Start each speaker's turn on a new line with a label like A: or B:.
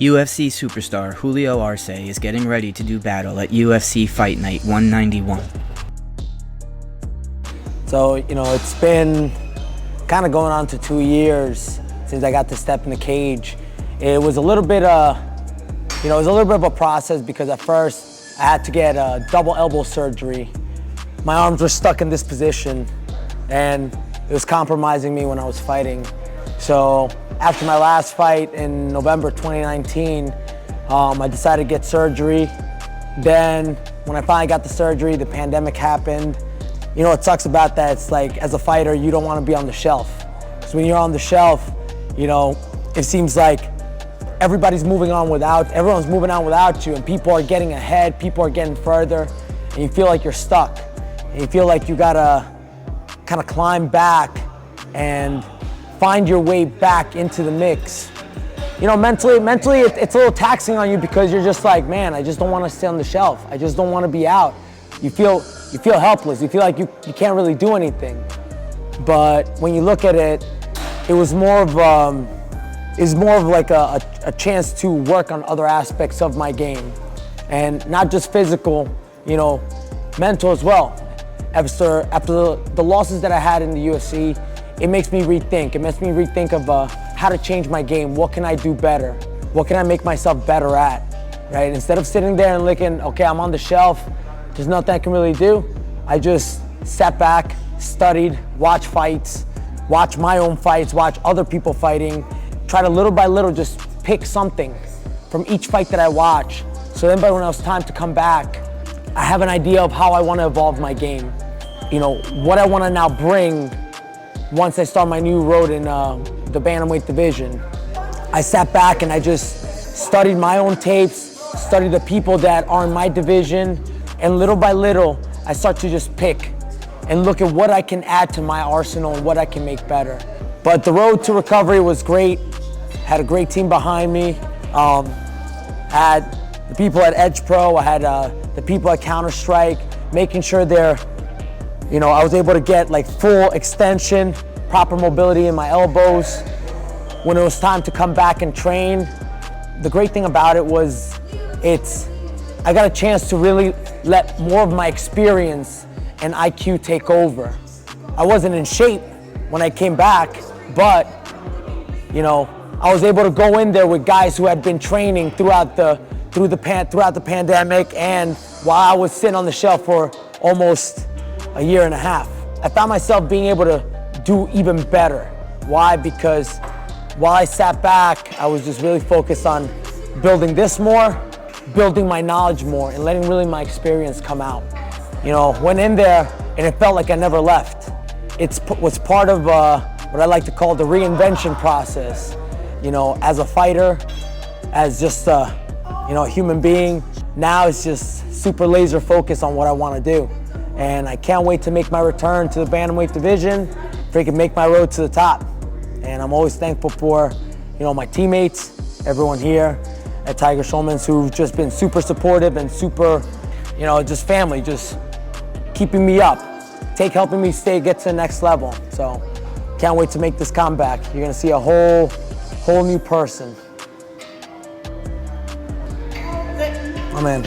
A: UFC superstar Julio Arce is getting ready to do battle at UFC Fight Night 191.
B: So, it's been kind of going on to 2 years since I got to step in the cage. It was a little bit of a process because at first I had to get a double elbow surgery. My arms were stuck in this position and it was compromising me when I was fighting. So after my last fight in November 2019, I decided to get surgery. Then when I finally got the surgery, the pandemic happened. What sucks about that, it's like as a fighter, you don't want to be on the shelf. So when you're on the shelf, it seems like everyone's moving on without you, and people are getting ahead, people are getting further, and you feel like you're stuck. And you feel like you gotta kind of climb back and find your way back into the mix. Mentally, it's a little taxing on you because you're just like, man, I just don't want to stay on the shelf. I just don't want to be out. You feel helpless. You feel like you can't really do anything. But when you look at it, it was more of like a chance to work on other aspects of my game, and not just physical, mental as well. After the losses that I had in the UFC, it makes me rethink. It makes me rethink of how to change my game. What can I do better? What can I make myself better at, right? Instead of sitting there and looking, okay, I'm on the shelf, there's nothing I can really do. I just sat back, studied, watched fights, watch my own fights, watch other people fighting, try to little by little just pick something from each fight that I watch. So then when it was time to come back, I have an idea of how I want to evolve my game. What I want to now bring once I start my new road in the bantamweight division. I sat back and I just studied my own tapes, studied the people that are in my division, and little by little, I start to just pick and look at what I can add to my arsenal and what I can make better. But the road to recovery was great. Had a great team behind me. Had the people at Edge Pro, I had the people at Counter-Strike, making sure I was able to get like full extension, proper mobility in my elbows. When it was time to come back and train, the great thing about it was I got a chance to really let more of my experience and IQ take over. I wasn't in shape when I came back, but I was able to go in there with guys who had been training throughout the pandemic, and while I was sitting on the shelf for almost a year and a half. I found myself being able to do even better. Why? Because while I sat back, I was just really focused on building this more, building my knowledge more, and letting really my experience come out. Went in there and it felt like I never left. It was part of what I like to call the reinvention process. As a fighter, as just a human being, now it's just super laser focused on what I want to do. And I can't wait to make my return to the bantamweight division, freaking make my road to the top. And I'm always thankful for, my teammates, everyone here at Tiger Schulmann's who've just been super supportive and super, just family, just keeping me up, helping me get to the next level. So can't wait to make this comeback. You're gonna see a whole new person. Oh man.